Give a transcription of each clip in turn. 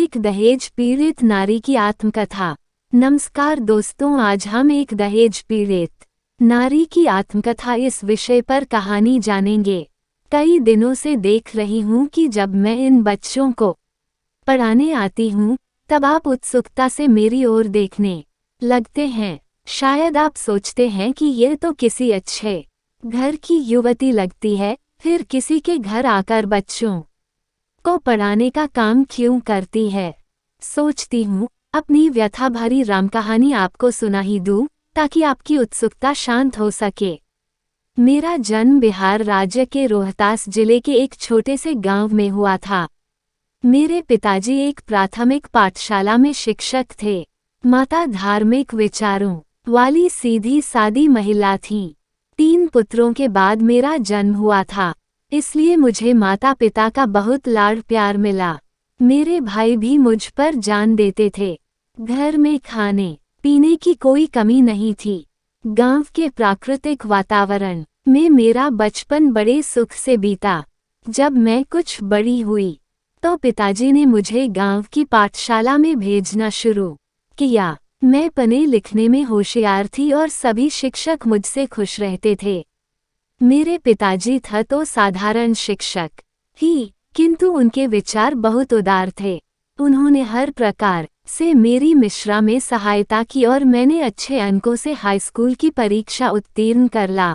एक दहेज पीड़ित नारी की आत्मकथा। नमस्कार दोस्तों, आज हम एक दहेज पीड़ित नारी की आत्मकथा इस विषय पर कहानी जानेंगे। कई दिनों से देख रही हूँ कि जब मैं इन बच्चों को पढ़ाने आती हूँ तब आप उत्सुकता से मेरी ओर देखने लगते हैं। शायद आप सोचते हैं कि ये तो किसी अच्छे घर की युवती लगती है, फिर किसी के घर आकर बच्चों को पढ़ाने का काम क्यों करती है। सोचती हूँ अपनी व्यथा भरी रामकहानी आपको सुना ही दूँ ताकि आपकी उत्सुकता शांत हो सके। मेरा जन्म बिहार राज्य के रोहतास जिले के एक छोटे से गांव में हुआ था। मेरे पिताजी एक प्राथमिक पाठशाला में शिक्षक थे। माता धार्मिक विचारों वाली सीधी सादी महिला थीं। 3 पुत्रों के बाद मेरा जन्म हुआ था, इसलिए मुझे माता पिता का बहुत लाड़ प्यार मिला। मेरे भाई भी मुझ पर जान देते थे। घर में खाने पीने की कोई कमी नहीं थी। गांव के प्राकृतिक वातावरण में मेरा बचपन बड़े सुख से बीता। जब मैं कुछ बड़ी हुई तो पिताजी ने मुझे गांव की पाठशाला में भेजना शुरू किया। मैं पढ़ने लिखने में होशियार थी और सभी शिक्षक मुझसे खुश रहते थे। मेरे पिताजी थे तो साधारण शिक्षक ही, किंतु उनके विचार बहुत उदार थे। उन्होंने हर प्रकार से मेरी मिश्रा में सहायता की और मैंने अच्छे अंकों से हाई स्कूल की परीक्षा उत्तीर्ण कर ला।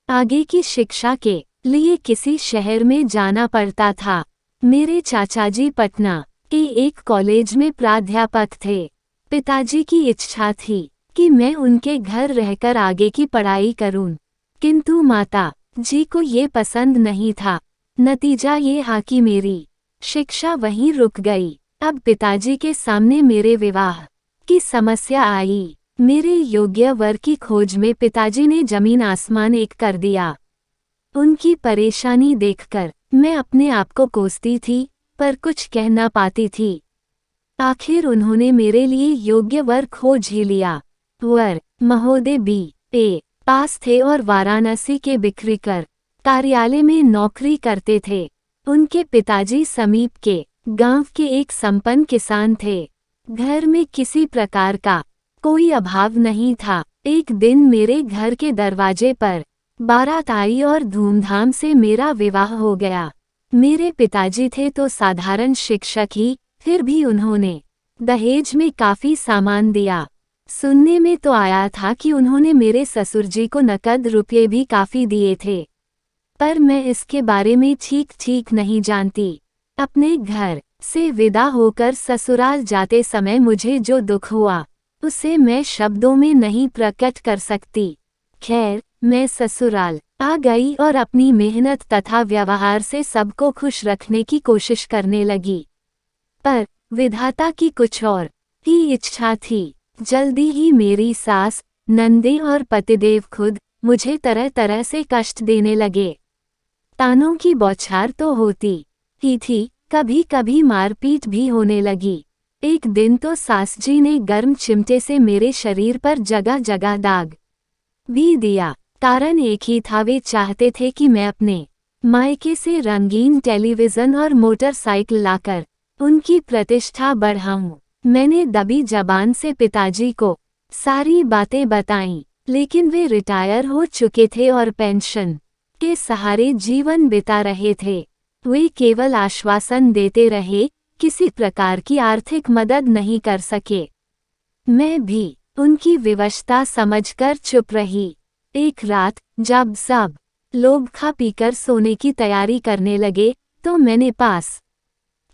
आगे की शिक्षा के लिए किसी शहर में जाना पड़ता था। मेरे चाचाजी पटना के एक कॉलेज में प्राध्यापक थे। पिताजी की इच्छा थी कि मैं उनके घर रहकर आगे की पढ़ाई करूं, किंतु माता जी को ये पसंद नहीं था। नतीजा ये हा कि मेरी शिक्षा वहीं रुक गई। अब पिताजी के सामने मेरे विवाह की समस्या आई। मेरे योग्य वर की खोज में पिताजी ने जमीन आसमान एक कर दिया। उनकी परेशानी देखकर मैं अपने आप को कोसती थी, पर कुछ कह ना पाती थी। आखिर उन्होंने मेरे लिए योग्य वर खोज ही लिया। वर महोदय B.A. पास थे और वाराणसी के बिक्रीकर कार्यालय में नौकरी करते थे। उनके पिताजी समीप के गांव के एक संपन्न किसान थे। घर में किसी प्रकार का कोई अभाव नहीं था। एक दिन मेरे घर के दरवाजे पर बारात आई और धूमधाम से मेरा विवाह हो गया। मेरे पिताजी थे तो साधारण शिक्षक ही, फिर भी उन्होंने दहेज में काफी सामान दिया। सुनने में तो आया था कि उन्होंने मेरे ससुर जी को नकद रुपये भी काफी दिए थे, पर मैं इसके बारे में ठीक नहीं जानती। अपने घर से विदा होकर ससुराल जाते समय मुझे जो दुख हुआ उसे मैं शब्दों में नहीं प्रकट कर सकती। खैर, मैं ससुराल आ गई और अपनी मेहनत तथा व्यवहार से सबको खुश रखने की कोशिश करने लगी। पर विधाता की कुछ और ही इच्छा थी। जल्दी ही मेरी सास, नंदे और पतिदेव खुद मुझे तरह तरह से कष्ट देने लगे। तानों की बौछार तो होती ही थी, कभी कभी मारपीट भी होने लगी। एक दिन तो सास जी ने गर्म चिमटे से मेरे शरीर पर जगह जगह दाग भी दिया। कारण एक ही था, वे चाहते थे कि मैं अपने मायके से रंगीन टेलीविज़न और मोटरसाइकिल लाकर उनकी प्रतिष्ठा बढ़ाऊं। मैंने दबी जबान से पिताजी को सारी बातें बताईं, लेकिन वे रिटायर हो चुके थे और पेंशन के सहारे जीवन बिता रहे थे। वे केवल आश्वासन देते रहे, किसी प्रकार की आर्थिक मदद नहीं कर सके। मैं भी उनकी विवशता समझकर चुप रही। एक रात जब सब लोग खा पीकर सोने की तैयारी करने लगे तो मैंने पास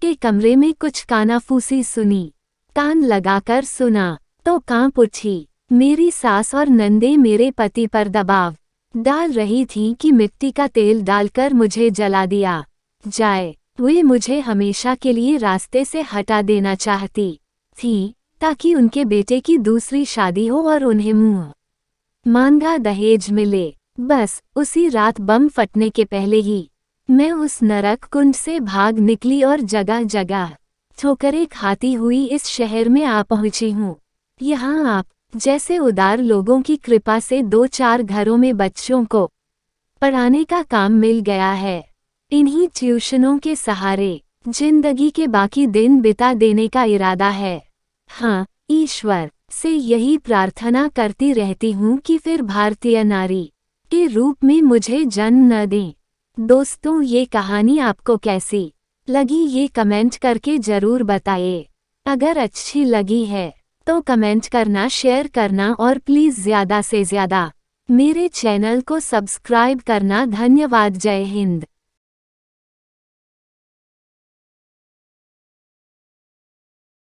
के कमरे में कुछ कानाफूसी सुनी। कान लगाकर सुना तो कांप उठी। मेरी सास और नंदे मेरे पति पर दबाव डाल रही थीं कि मिट्टी का तेल डालकर मुझे जला दिया जाए। वे मुझे हमेशा के लिए रास्ते से हटा देना चाहती थीं ताकि उनके बेटे की दूसरी शादी हो और उन्हें मुंह मांगा दहेज मिले। बस उसी रात बम फटने के पहले ही मैं उस नरक कुंड से भाग निकली और जगह जगह ठोकरें खाती हुई इस शहर में आ पहुंची हूँ। यहाँ आप जैसे उदार लोगों की कृपा से 2-4 घरों में बच्चों को पढ़ाने का काम मिल गया है। इन्हीं ट्यूशनों के सहारे जिंदगी के बाकी दिन बिता देने का इरादा है। हाँ, ईश्वर से यही प्रार्थना करती रहती हूँ कि फिर भारतीय नारी के रूप में मुझे जन्म न दें। दोस्तों, ये कहानी आपको कैसी लगी ये कमेंट करके ज़रूर बताइए। अगर अच्छी लगी है तो कमेंट करना, शेयर करना और प्लीज़ ज़्यादा से ज़्यादा मेरे चैनल को सब्सक्राइब करना। धन्यवाद। जय हिंद।